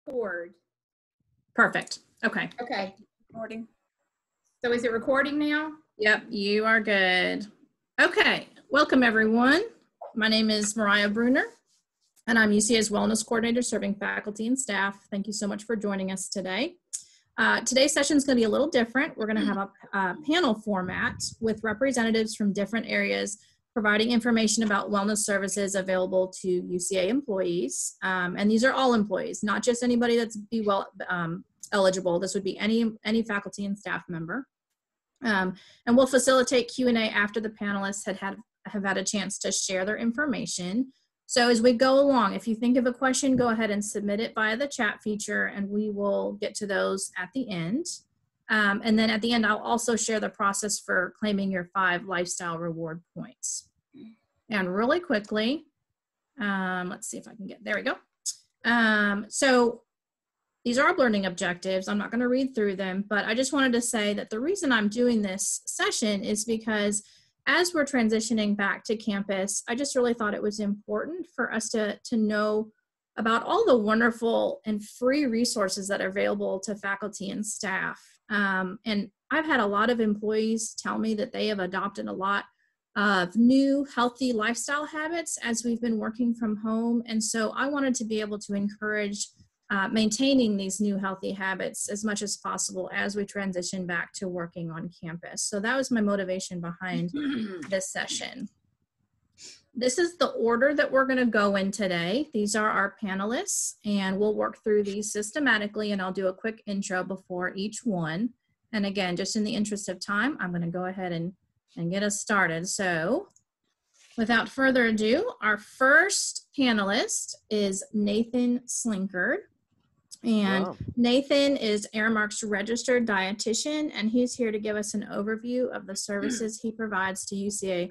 record. Perfect. Okay. Okay. Recording. So is it recording now? Yep, you are good. Okay. Welcome, everyone. My name is Mariah Bruner, and I'm UCA's Wellness Coordinator serving faculty and staff. Thank you so much for joining us today. Today's session is going to be a little different. We're going to have a panel format with representatives from different areas providing information about wellness services available to UCA employees. And these are all employees, not just anybody that's BeWell eligible. This would be any faculty and staff member. And we'll facilitate Q&A after the panelists have had a chance to share their information. So as we go along, if you think of a question, go ahead and submit it via the chat feature, and we will get to those at the end. And then at the end, I'll also share the process for claiming your 5 lifestyle reward points. And really quickly, let's see if I can get, there we go. So these are our learning objectives. I'm not going to read through them, but I just wanted to say that the reason I'm doing this session is because as we're transitioning back to campus, I just really thought it was important for us to know about all the wonderful and free resources that are available to faculty and staff. And I've had a lot of employees tell me that they have adopted a lot of new healthy lifestyle habits as we've been working from home. And so I wanted to be able to encourage maintaining these new healthy habits as much as possible as we transition back to working on campus. So that was my motivation behind this session. This is the order that we're going to go in today. These are our panelists, and we'll work through these systematically, and I'll do a quick intro before each one. And again, just in the interest of time, I'm going to go ahead and get us started. So without further ado, our first panelist is Nathan Slinkard. And wow. Nathan is Aramark's registered dietitian, and he's here to give us an overview of the services he provides to UCA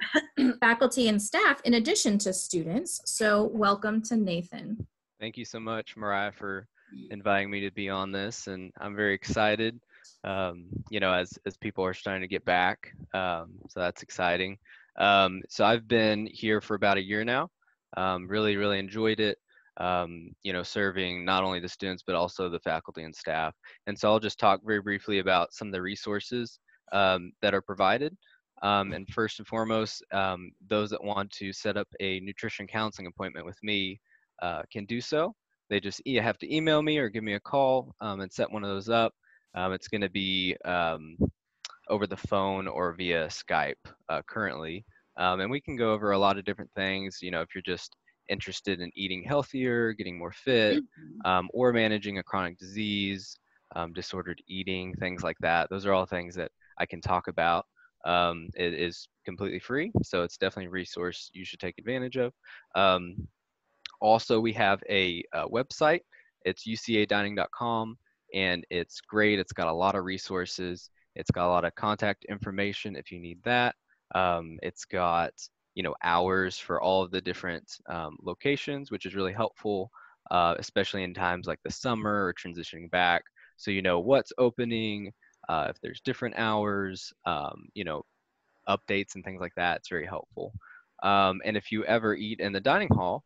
faculty and staff in addition to students. So welcome to Nathan. Thank you so much, Mariah, for inviting me to be on this, and I'm very excited, you know, as people are starting to get back, so that's exciting. So I've been here for about a year now, really enjoyed it. You know, serving not only the students, but also the faculty and staff. And so I'll just talk very briefly about some of the resources that are provided. And first and foremost, those that want to set up a nutrition counseling appointment with me can do so. They just have to email me or give me a call and set one of those up. It's going to be over the phone or via Skype currently. And we can go over a lot of different things, you know, if you're just interested in eating healthier, getting more fit, or managing a chronic disease, disordered eating, things like that. Those are all things that I can talk about. It is completely free, so it's definitely a resource you should take advantage of. Also, we have a website. It's ucadining.com, and it's great. It's got a lot of resources. It's got a lot of contact information if you need that. It's got, you know, hours for all of the different locations, which is really helpful, especially in times like the summer or transitioning back. So you know what's opening, if there's different hours, you know, updates and things like that. It's very helpful. And if you ever eat in the dining hall,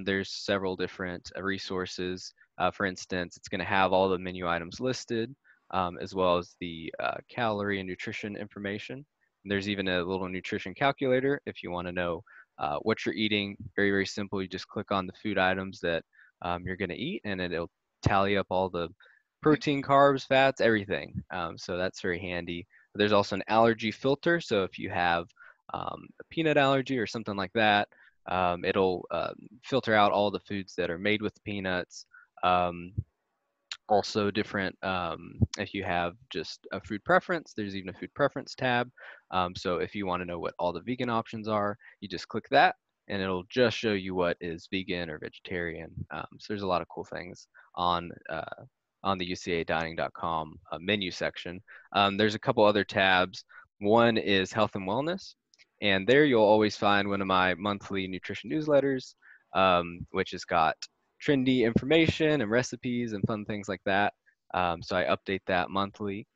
there's several different resources. For instance, it's going to have all the menu items listed, as well as the calorie and nutrition information. There's even a little nutrition calculator if you want to know what you're eating. Very simple. You just click on the food items that you're going to eat, and it'll tally up all the protein, carbs, fats, everything. So that's very handy. There's also an allergy filter. So if you have a peanut allergy or something like that, it'll filter out all the foods that are made with peanuts. Also different, if you have just a food preference, there's even a food preference tab. So if you want to know what all the vegan options are, you just click that and it'll just show you what is vegan or vegetarian. So there's a lot of cool things on the ucadining.com menu section. There's a couple other tabs. One is health and wellness, and there you'll always find one of my monthly nutrition newsletters, which has got trendy information and recipes and fun things like that. So I update that monthly.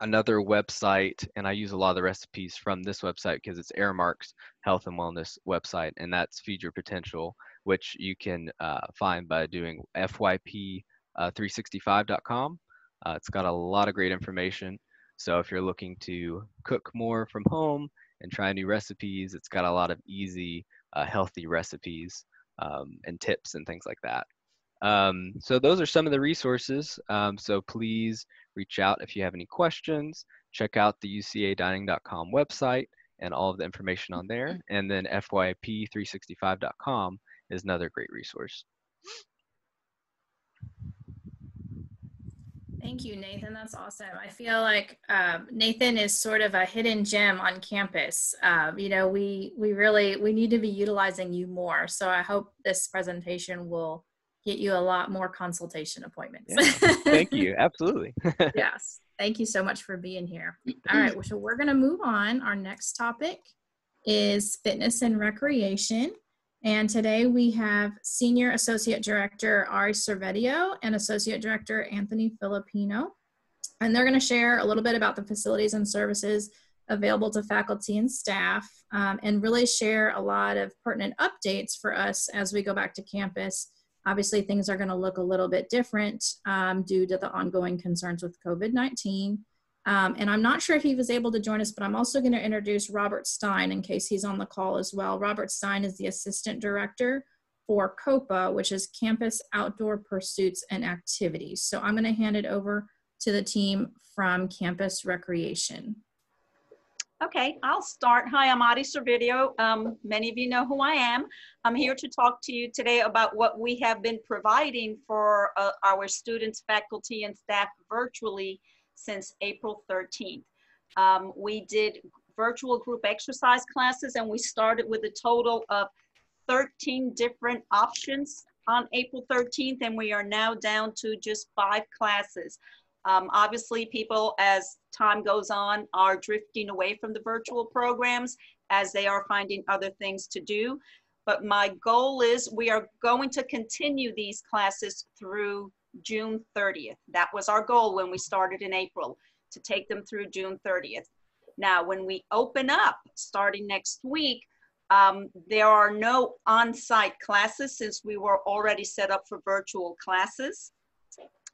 Another website, and I use a lot of the recipes from this website because it's Aramark's health and wellness website, and that's Feed Your Potential. which you can find by doing fyp365.com. It's got a lot of great information. So if you're looking to cook more from home and try new recipes, it's got a lot of easy, healthy recipes and tips and things like that. So those are some of the resources. So please reach out if you have any questions. Check out the ucadining.com website and all of the information on there. And then fyp365.com is another great resource. Thank you, Nathan. That's awesome. I feel like Nathan is sort of a hidden gem on campus. You know, we need to be utilizing you more. So I hope this presentation will get you a lot more consultation appointments. Yeah, thank you. Absolutely. Yes. Thank you so much for being here. All right. So we're going to move on. Our next topic is fitness and recreation. And today we have Senior Associate Director Ari Cervedio and Associate Director Anthony Filipino. And they're going to share a little bit about the facilities and services available to faculty and staff, and really share a lot of pertinent updates for us as we go back to campus. Obviously, things are going to look a little bit different due to the ongoing concerns with COVID-19. And I'm not sure if he was able to join us, but I'm also going to introduce Robert Stein in case he's on the call as well. Robert Stein is the Assistant Director for COPA, which is Campus Outdoor Pursuits and Activities. So I'm going to hand it over to the team from Campus Recreation. Okay, I'll start. Hi, I'm Ari Cervedio. Many of you know who I am. I'm here to talk to you today about what we have been providing for our students, faculty, and staff virtually since April 13th. We did virtual group exercise classes, and we started with a total of 13 different options on April 13th, and we are now down to just 5 classes. Obviously, people, as time goes on, are drifting away from the virtual programs as they are finding other things to do. But my goal is we are going to continue these classes through June 30th. That was our goal when we started in April, to take them through June 30th. Now, when we open up starting next week, there are no on-site classes since we were already set up for virtual classes.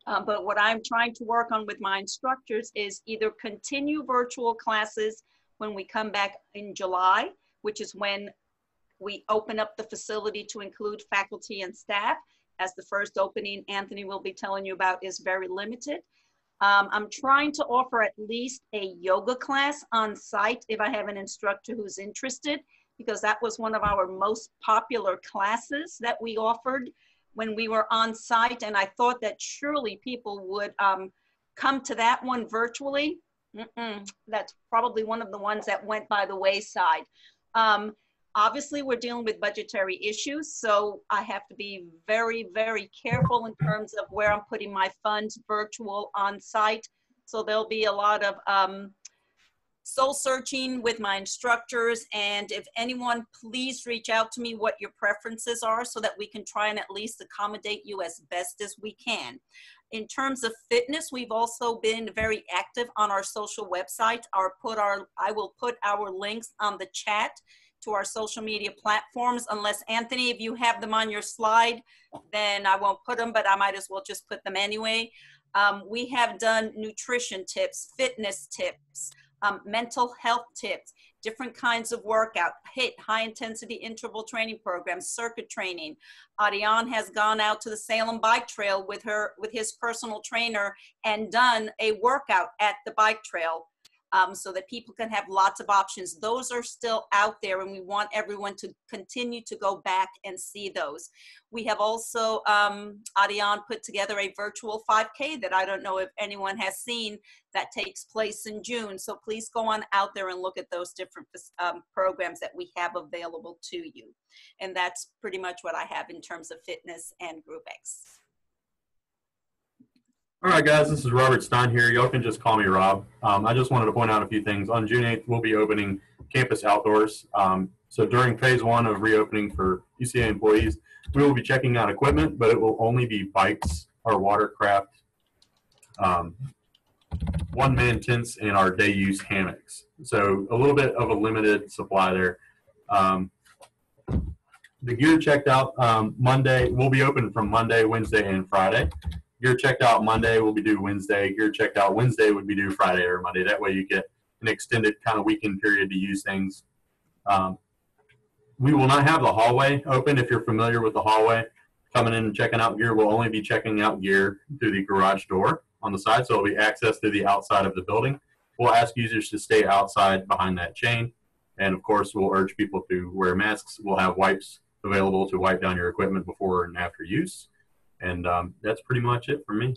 But what I'm trying to work on with my instructors is either continue virtual classes when we come back in July, which is when we open up the facility to include faculty and staff, as the first opening Anthony will be telling you about is very limited. I'm trying to offer at least a yoga class on site if I have an instructor who's interested, because that was one of our most popular classes that we offered when we were on site. And I thought that surely people would come to that one virtually. That's probably one of the ones that went by the wayside. Obviously, we're dealing with budgetary issues, so I have to be very, very careful in terms of where I'm putting my funds virtual on site. So there'll be a lot of soul searching with my instructors. And if anyone, please reach out to me what your preferences are so that we can try and at least accommodate you as best as we can. In terms of fitness, we've also been very active on our social website. I will put our links on the chat to our social media platforms, unless Anthony, if you have them on your slide, then I won't put them, but I might as well just put them anyway. We have done nutrition tips, fitness tips, mental health tips, different kinds of workout, HIIT, high intensity interval training programs, circuit training. Ariane has gone out to the Salem Bike Trail with his personal trainer and done a workout at the bike trail. So that people can have lots of options. Those are still out there, and we want everyone to continue to go back and see those. We have also, Ariane put together a virtual 5K that I don't know if anyone has seen, that takes place in June. So please go on out there and look at those different programs that we have available to you. And that's pretty much what I have in terms of fitness and Group X. All right, guys, this is Robert Stein here. Y'all can just call me Rob. I just wanted to point out a few things. On June 8th, we'll be opening Campus Outdoors. So during phase 1 of reopening for UCA employees, we will be checking out equipment, but it will only be bikes, our watercraft, one-man tents, and our day-use hammocks. So a little bit of a limited supply there. The gear checked out Monday will be open from Monday, Wednesday, and Friday. Gear checked out Monday will be due Wednesday. Gear checked out Wednesday would be due Friday or Monday. That way you get an extended kind of weekend period to use things. We will not have the hallway open. If you're familiar with the hallway, coming in and checking out gear, we'll only be checking out gear through the garage door on the side, so it'll be access through the outside of the building. We'll ask users to stay outside behind that chain, and of course, we'll urge people to wear masks. We'll have wipes available to wipe down your equipment before and after use, and that's pretty much it for me.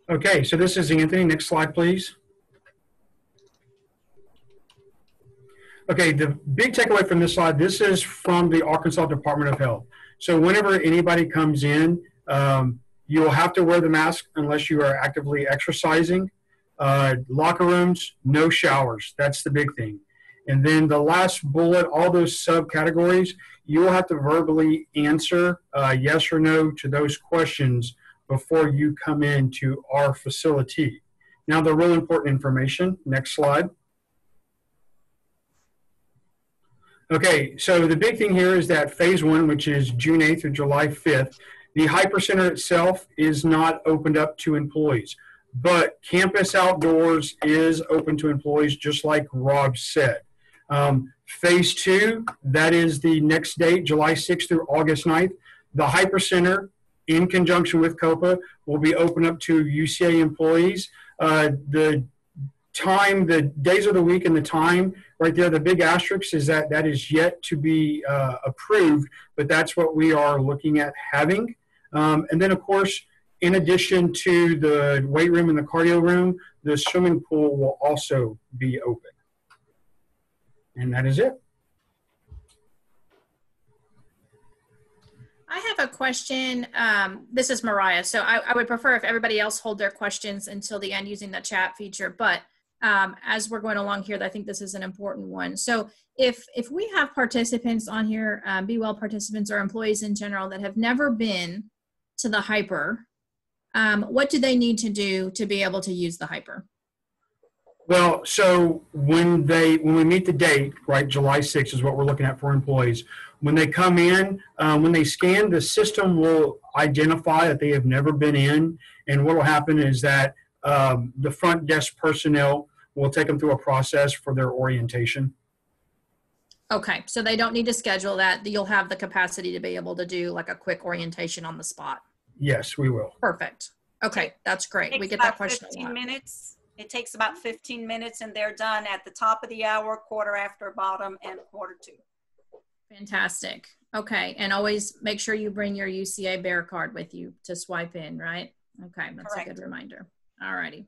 Okay, so this is Anthony. Next slide, please. Okay, the big takeaway from this slide, this is from the Arkansas Department of Health. So whenever anybody comes in, you'll have to wear the mask unless you are actively exercising. Locker rooms, no showers. That's the big thing. And then the last bullet, all those subcategories, you will have to verbally answer yes or no to those questions before you come into our facility. Now, the real important information. Next slide. Okay, so the big thing here is that phase 1, which is June 8th through July 5th, the Hyper Center itself is not opened up to employees, but Campus Outdoors is open to employees, just like Rob said. Phase 2, that is the next date, July 6th through August 9th. The Hyper Center, in conjunction with COPA, will be open up to UCA employees. The time, the days of the week and the time right there, the big asterisk is that that is yet to be approved, but that's what we are looking at having. And then, of course, in addition to the weight room and the cardio room, the swimming pool will also be open. And that is it. I have a question. This is Mariah. So I would prefer if everybody else hold their questions until the end using the chat feature. But as we're going along here, I think this is an important one. So if we have participants on here, BeWell participants or employees in general that have never been to the Hyper, what do they need to do to be able to use the Hyper? Well, so when we meet the date, right, July 6th is what we're looking at for employees. When they come in, when they scan, the system will identify that they have never been in. And what will happen is that the front desk personnel will take them through a process for their orientation. Okay, so they don't need to schedule that. You'll have the capacity to be able to do like a quick orientation on the spot. Yes, we will. Perfect. Okay, that's great. We get that question a lot. 15 minutes. It takes about 15 minutes and they're done at the top of the hour, quarter after bottom, and quarter to. Fantastic. Okay, and always make sure you bring your UCA Bear card with you to swipe in, right? Okay, that's Correct. a good reminder. All righty.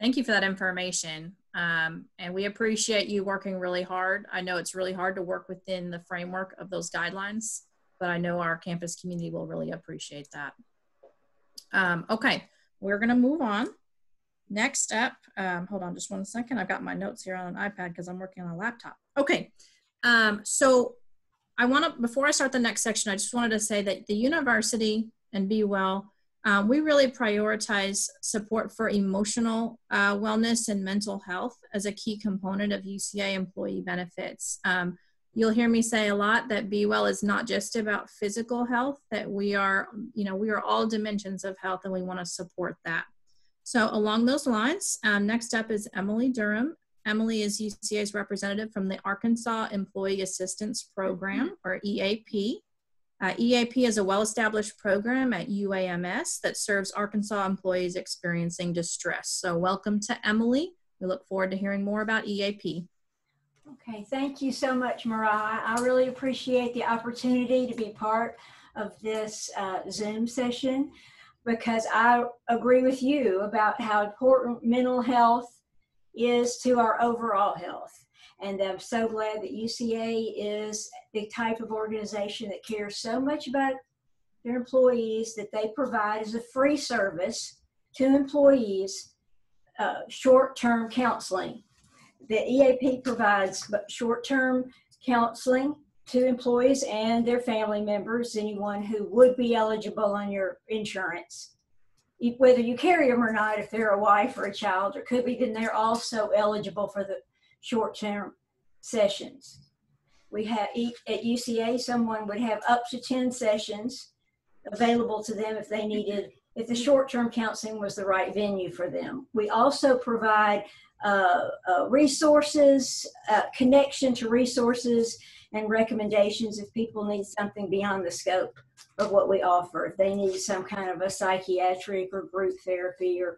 Thank you for that information. And we appreciate you working really hard. I know it's really hard to work within the framework of those guidelines, but I know our campus community will really appreciate that. Okay, we're gonna move on. Next up, hold on just one second. I've got my notes here on an iPad because I'm working on a laptop. Okay, so I want to, before I start the next section, I just wanted to say that the university and BeWell, we really prioritize support for emotional wellness and mental health as a key component of UCA employee benefits. You'll hear me say a lot that BeWell is not just about physical health, that we are, we are all dimensions of health and we want to support that. So along those lines, next up is Emily Durham. Emily is UCA's representative from the Arkansas Employee Assistance Program, or EAP. EAP is a well-established program at UAMS that serves Arkansas employees experiencing distress. So welcome to Emily. We look forward to hearing more about EAP. Okay, thank you so much, Mariah. I really appreciate the opportunity to be part of this Zoom session, because I agree with you about how important mental health is to our overall health. And I'm so glad that UCA is the type of organization that cares so much about their employees that they provide as a free service to employees short-term counseling. The EAP provides short-term counseling to employees and their family members, anyone who would be eligible on your insurance. Whether you carry them or not, if they're a wife or a child, or could be, then they're also eligible for the short-term sessions. We have at UCA, someone would have up to 10 sessions available to them if they needed, if the short-term counseling was the right venue for them. We also provide resources, connection to resources and recommendations if people need something beyond the scope of what we offer. If they need some kind of a psychiatric or group therapy or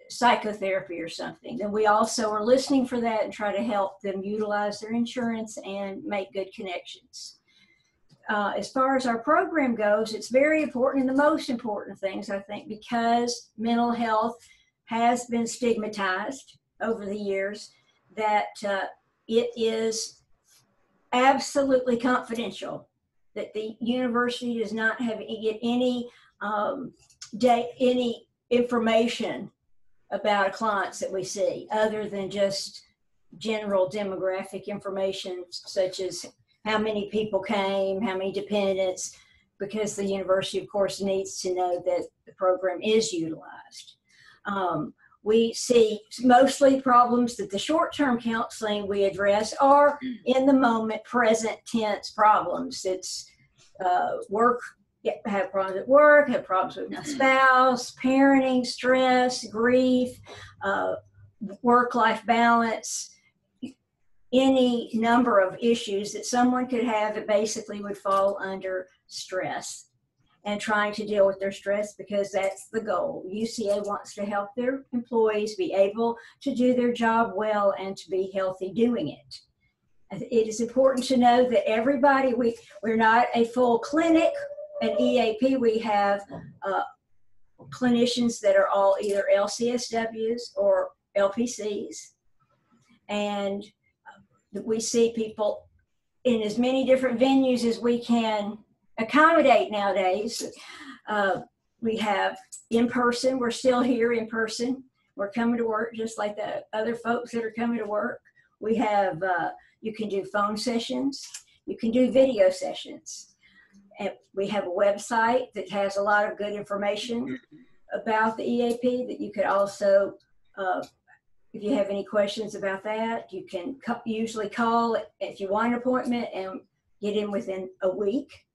psychotherapy or something, then we also are listening for that and try to help them utilize their insurance and make good connections. As far as our program goes, it's very important, and the most important things, I think, because mental health has been stigmatized over the years, that it is absolutely confidential, that the university does not have any any information about clients that we see other than just general demographic information, such as how many people came, how many dependents, because the university, of course, needs to know that the program is utilized. We see mostly problems that the short-term counseling we address are in the moment, present tense problems. It's work, have problems at work, have problems with my spouse, parenting, stress, grief, work-life balance, any number of issues that someone could have that basically would fall under stress, and trying to deal with their stress, because that's the goal. UCA wants to help their employees be able to do their job well and to be healthy doing it. It is important to know that everybody, we're not a full clinic. At EAP, we have clinicians that are all either LCSWs or LPCs, and we see people in as many different venues as we can accommodate nowadays. We have in person, we're still here in person. We're coming to work just like the other folks that are coming to work. We have, you can do phone sessions, you can do video sessions. And we have a website that has a lot of good information about the EAP that you could also, if you have any questions about that, you can usually call if you want an appointment and get in within a week.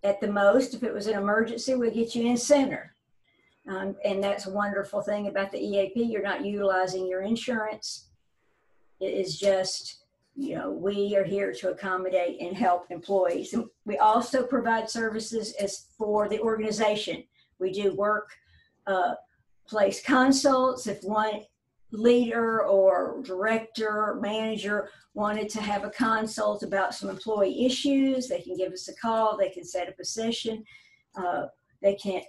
At the most, if it was an emergency, we'll get you in sooner. And that's a wonderful thing about the EAP. You're not utilizing your insurance. It is just, you know, we are here to accommodate and help employees. And we also provide services as for the organization. We do workplace consults. If one leader or director or manager wanted to have a consult about some employee issues, they can give us a call, they can set up a session, they can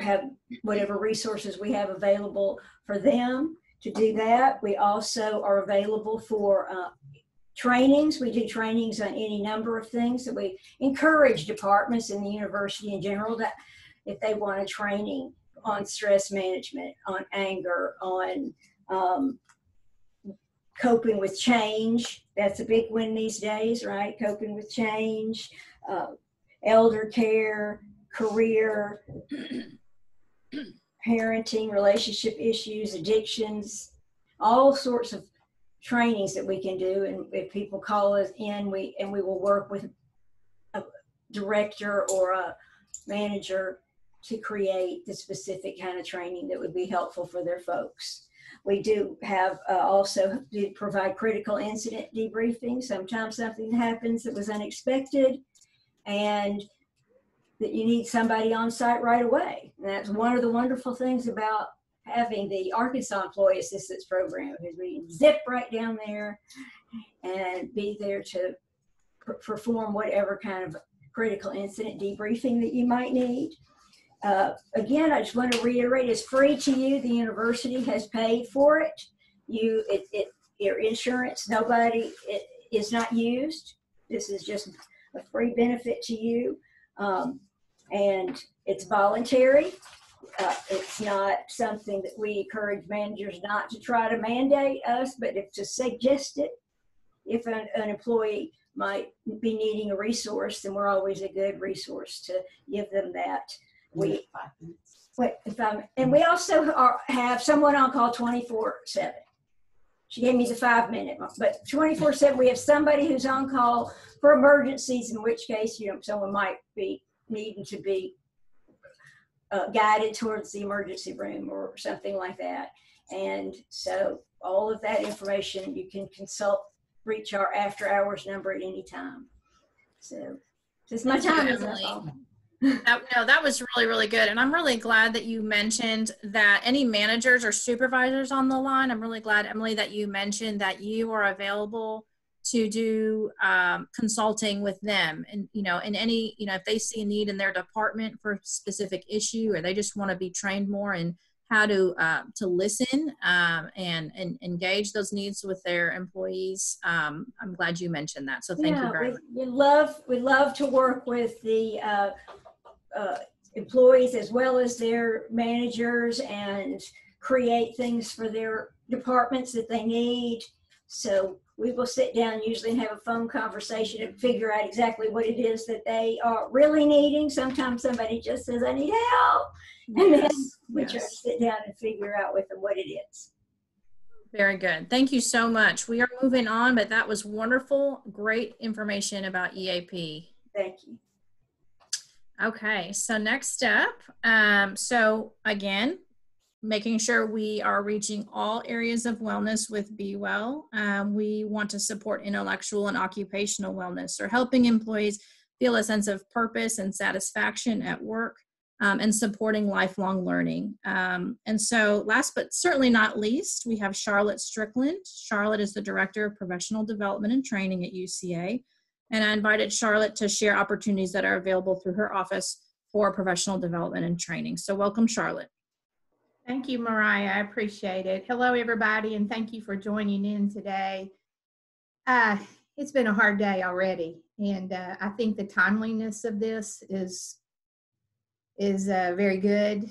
have whatever resources we have available for them to do that. We also are available for trainings. We do trainings on any number of things that we encourage departments in the university in general that if they want a training on stress management, on anger, on coping with change. That's a big win these days, right? Coping with change, elder care, career, parenting, relationship issues, addictions, all sorts of trainings that we can do. And if people call us in, we will work with a director or a manager to create the specific kind of training that would be helpful for their folks. We do have also do provide critical incident debriefing. Sometimes something happens that was unexpected and that you need somebody on site right away. And that's one of the wonderful things about having the Arkansas Employee Assistance Program, is we can zip right down there and be there to perform whatever kind of critical incident debriefing that you might need. Again, I just want to reiterate, it's free to you. The university has paid for it. Your insurance, it is not used. This is just a free benefit to you. And it's voluntary. It's not something that we encourage managers not to try to mandate us, but if to suggest it. If an employee might be needing a resource, then we're always a good resource to give them that. We also have someone on call 24/7. She gave me the 5-minute, but 24/7, we have somebody who's on call for emergencies, in which case, someone might be needing to be guided towards the emergency room or something like that. And so all of that information, you can reach our after hours number at any time. So since my time is up. That was really, really good. And I'm really glad that you mentioned that any managers or supervisors on the line. I'm really glad, Emily, that you mentioned that you are available to do consulting with them. And, in any, if they see a need in their department for a specific issue, or they just want to be trained more in how to listen and engage those needs with their employees. I'm glad you mentioned that. So thank you very much. We love to work with the employees as well as their managers and create things for their departments that they need. So we will sit down usually and have a phone conversation and figure out exactly what it is that they are really needing. Sometimes somebody just says, I need help. And then we try to sit down and figure out with them what it is. Very good. Thank you so much. We are moving on, but that was wonderful. Great information about EAP. Thank you. Okay, so next up, so again, making sure we are reaching all areas of wellness with BeWell. We want to support intellectual and occupational wellness, or helping employees feel a sense of purpose and satisfaction at work, and supporting lifelong learning. And so last but certainly not least, we have Charlotte Strickland. Charlotte is the Director of Professional Development and Training at UCA. And I invited Charlotte to share opportunities that are available through her office for professional development and training. So welcome, Charlotte. Thank you, Mariah. I appreciate it. Hello, everybody, and thank you for joining in today. It's been a hard day already, and I think the timeliness of this is very good.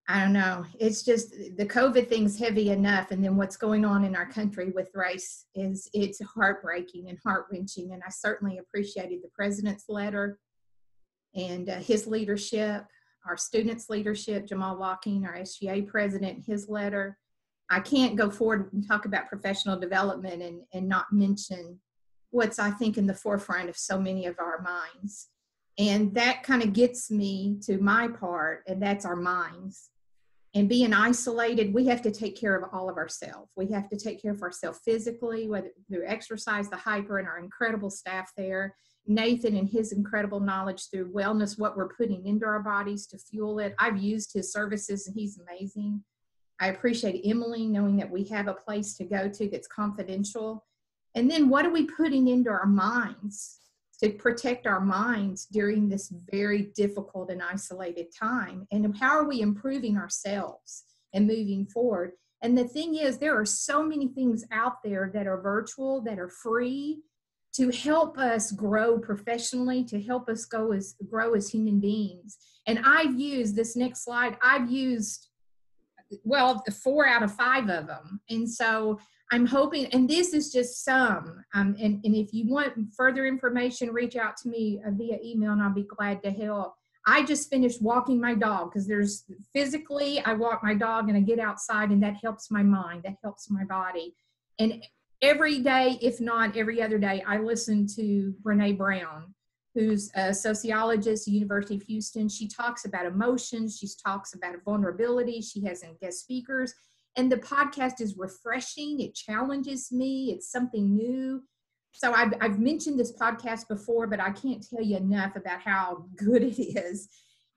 I don't know. It's just the COVID thing's heavy enough, and then what's going on in our country with race it's heartbreaking and heart-wrenching. And I certainly appreciated the president's letter and his leadership, our students' leadership, Jamal Walking, our SGA president, his letter. I can't go forward and talk about professional development and not mention what's, I think, in the forefront of so many of our minds. And that kind of gets me to my part, and that's our minds. And being isolated, we have to take care of all of ourselves. We have to take care of ourselves physically, whether through exercise, the Hyper, and our incredible staff there. Nathan and his incredible knowledge through wellness, what we're putting into our bodies to fuel it. I've used his services, and he's amazing. I appreciate Emily knowing that we have a place to go to that's confidential. And then what are we putting into our minds to protect our minds during this very difficult and isolated time? And how are we improving ourselves and moving forward? And the thing is, there are so many things out there that are virtual, that are free, to help us grow professionally, to help us grow as human beings. And I've used this next slide, I've used, well, 4 out of 5 of them. And so I'm hoping, and this is just some, and if you want further information, reach out to me via email and I'll be glad to help. I just finished walking my dog, because there's physically, I walk my dog and I get outside, and that helps my mind, that helps my body. And every day, if not every other day, I listen to Brene Brown, who's a sociologist at the University of Houston. She talks about emotions. She talks about vulnerability. She has guest speakers. And the podcast is refreshing. It challenges me. It's something new. So I've mentioned this podcast before, but I can't tell you enough about how good it is.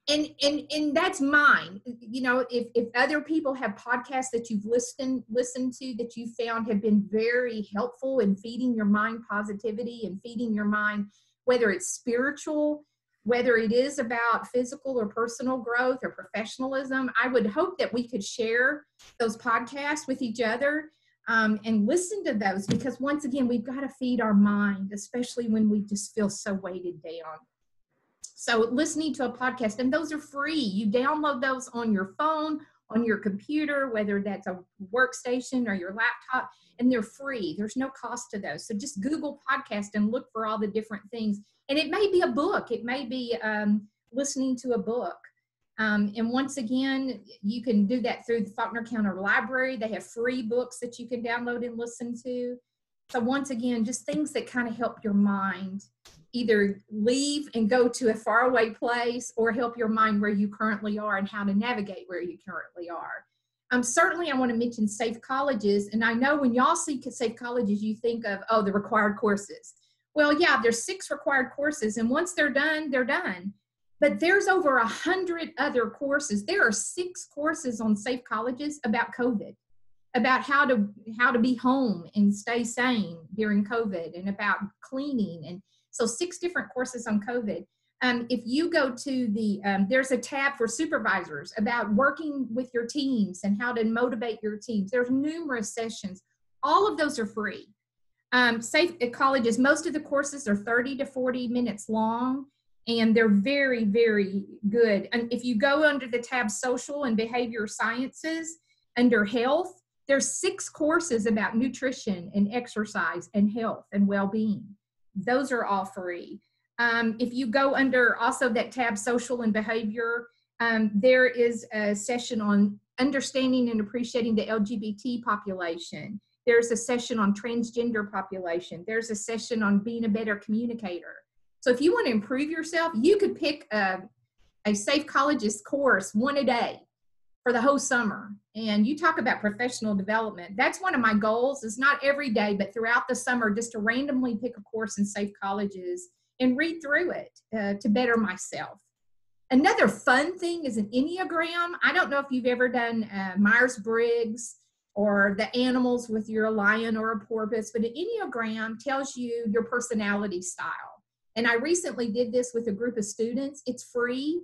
And that's mine. You know, if other people have podcasts that you've listened to that you found have been very helpful in feeding your mind positivity and feeding your mind, whether it's spiritual, whether it is about physical or personal growth or professionalism, I would hope that we could share those podcasts with each other and listen to those, because once again, we've got to feed our mind, especially when we just feel so weighted down. So listening to a podcast, and those are free. You download those on your phone, on your computer, whether that's a workstation or your laptop, and they're free. There's no cost to those. So just Google podcast and look for all the different things. And it may be a book. It may be listening to a book. And once again, you can do that through the Faulkner County Library. They have free books that you can download and listen to. So once again, just things that kind of help your mind either leave and go to a faraway place or help your mind where you currently are and how to navigate where you currently are. Certainly, I want to mention Safe Colleges. And I know when y'all see Safe Colleges, you think of, oh, the required courses. Well, yeah, there's 6 required courses. And once they're done, they're done. But there's over 100 other courses. There are 6 courses on Safe Colleges about COVID, about how to be home and stay sane during COVID, and about cleaning. And so 6 different courses on COVID. If you go to the, there's a tab for supervisors about working with your teams and how to motivate your teams. There's numerous sessions. All of those are free. Safe Colleges, most of the courses are 30 to 40 minutes long, and they're very, very good. And if you go under the tab Social and Behavior Sciences, under Health, there's 6 courses about nutrition and exercise and health and well-being. Those are all free. If you go under also that tab Social and Behavior, there is a session on understanding and appreciating the LGBT population. There's a session on transgender population. There's a session on being a better communicator. So if you want to improve yourself, you could pick a Safe Colleges course, 1 a day for the whole summer. And you talk about professional development. That's one of my goals, is not every day, but throughout the summer, just to randomly pick a course in Safe Colleges and read through it to better myself. Another fun thing is an Enneagram. I don't know if you've ever done Myers-Briggs or the animals with your lion or a porpoise, but an Enneagram tells you your personality style. And I recently did this with a group of students. It's free.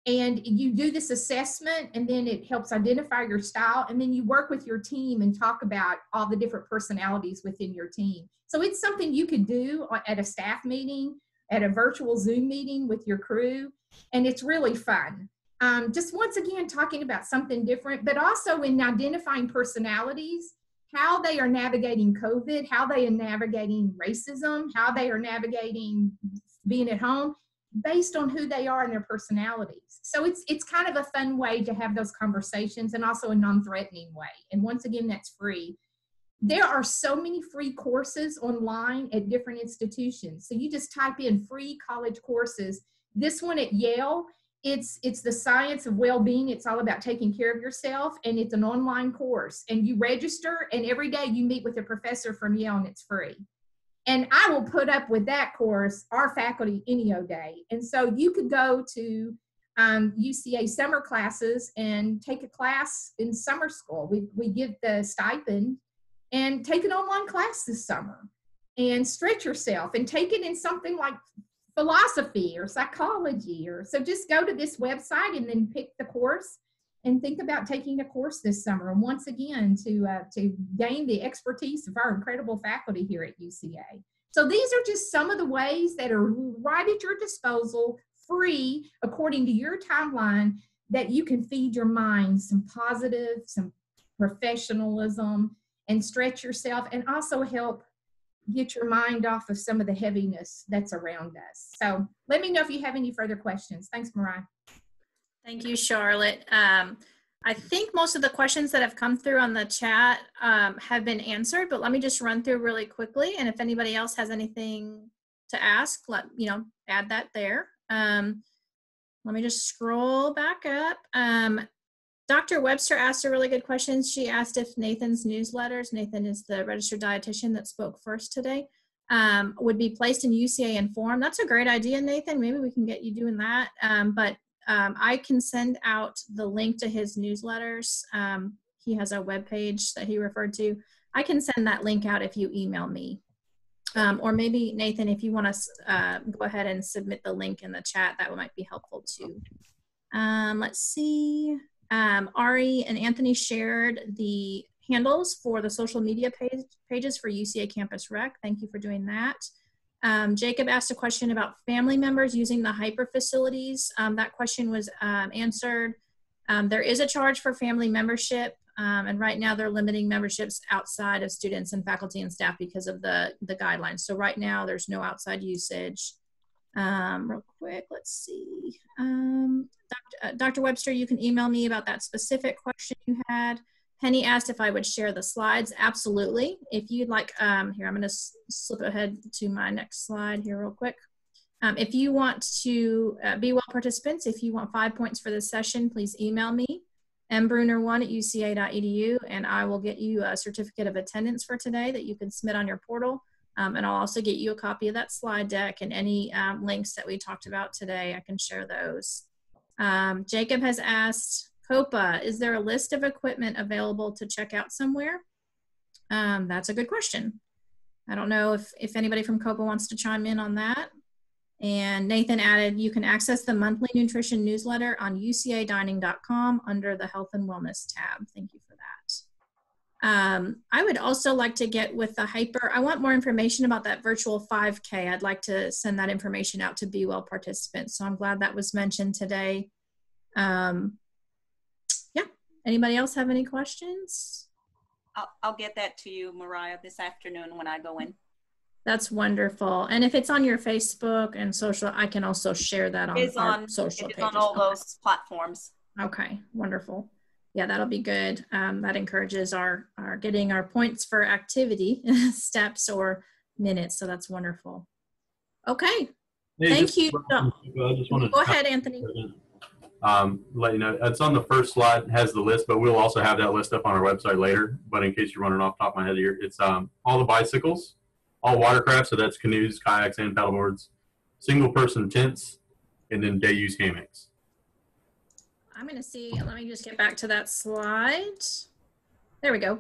And you do this assessment, and then it helps identify your style. And then you work with your team and talk about all the different personalities within your team. So it's something you could do at a staff meeting, at a virtual Zoom meeting with your crew. And it's really fun. Just once again, talking about something different, but also in identifying personalities, how they are navigating COVID, how they are navigating racism, how they are navigating being at home, based on who they are and their personalities. So it's kind of a fun way to have those conversations, and also a non-threatening way. And once again, that's free. There are so many free courses online at different institutions. So you just type in free college courses. This one at Yale, it's the science of well-being. It's all about taking care of yourself, and it's an online course. And you register, and every day you meet with a professor from Yale, and it's free. And I will put up with that course, our faculty, any day. And so you could go to UCA summer classes and take a class in summer school. We give the stipend, and take an online class this summer and stretch yourself and take it in something like philosophy or psychology. Or so just go to this website and then pick the course and think about taking a course this summer. And once again, to gain the expertise of our incredible faculty here at UCA. So these are just some of the ways that are right at your disposal, free, according to your timeline, that you can feed your mind some positive, some professionalism, and stretch yourself, and also help get your mind off of some of the heaviness that's around us. So let me know if you have any further questions. Thanks, Mariah. Thank you, Charlotte. I think most of the questions that have come through on the chat have been answered, but let me just run through really quickly. And if anybody else has anything to ask, add that there. Let me just scroll back up. Dr. Webster asked a really good question. She asked if Nathan's newsletters, Nathan is the registered dietitian that spoke first today, would be placed in UCA Inform. That's a great idea, Nathan. Maybe we can get you doing that. I can send out the link to his newsletters. He has a webpage that he referred to. I can send that link out if you email me. Or maybe, Nathan, if you want to go ahead and submit the link in the chat, that might be helpful too. Let's see. Ari and Anthony shared the handles for the social media pages for UCA Campus Rec. Thank you for doing that. Jacob asked a question about family members using the hyper facilities. That question was answered. There is a charge for family membership, and right now they're limiting memberships outside of students and faculty and staff because of the guidelines. So right now there's no outside usage. Real quick, let's see. Dr. Webster, you can email me about that specific question you had. Penny asked if I would share the slides. Absolutely. If you'd like, here, I'm going to slip ahead to my next slide here real quick. If you want to be well participants, if you want 5 points for this session, please email me, mbruner1@uca.edu, and I will get you a certificate of attendance for today that you can submit on your portal. And I'll also get you a copy of that slide deck and any links that we talked about today. I can share those. Jacob has asked, COPA, is there a list of equipment available to check out somewhere? That's a good question. I don't know if anybody from COPA wants to chime in on that. And Nathan added, you can access the monthly nutrition newsletter on ucadining.com under the health and wellness tab. Thank you for that. I would also like to get with the hyper. I want more information about that virtual 5K. I'd like to send that information out to BeWell participants. So I'm glad that was mentioned today. Yeah. Anybody else have any questions? I'll get that to you, Mariah, this afternoon when I go in. That's wonderful. And if it's on your Facebook and social, I can also share that on our social pages. It's on all those platforms. Okay, wonderful. Yeah, that'll be good. That encourages our getting our points for activity steps or minutes. So that's wonderful. Okay, Hey, thank you. I just wanted Go ahead, Anthony. Let you know, it's on the first slide, it has the list, but we'll also have that list up on our website later. But in case you're running off the top of my head here, it's all the bicycles, all watercraft, so that's canoes, kayaks, and paddleboards, single person tents, and then day use hammocks. I'm going to see, let me just get back to that slide. There we go.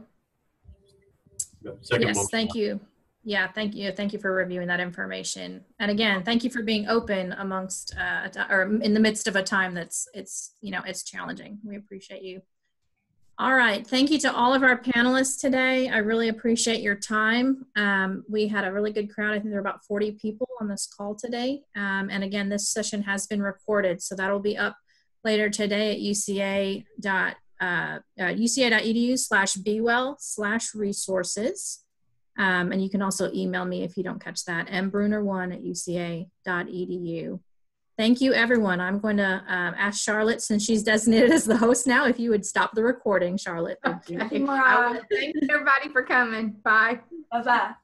Yes, thank you. Yeah, thank you. Thank you for reviewing that information. And again, thank you for being open amongst, or in the midst of a time that's, it's challenging. We appreciate you. All right. Thank you to all of our panelists today. I really appreciate your time. We had a really good crowd. I think there were about 40 people on this call today. And again, this session has been recorded, so that'll be up later today at uca.edu/BeWell/resources. And you can also email me if you don't catch that, mbruner1@uca.edu. Thank you, everyone. I'm going to ask Charlotte, since she's designated as the host now, if you would stop the recording, Charlotte. Thank you. Thank you, everybody, for coming. Bye. Bye-bye.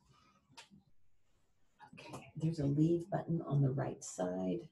Okay, there's a leave button on the right side.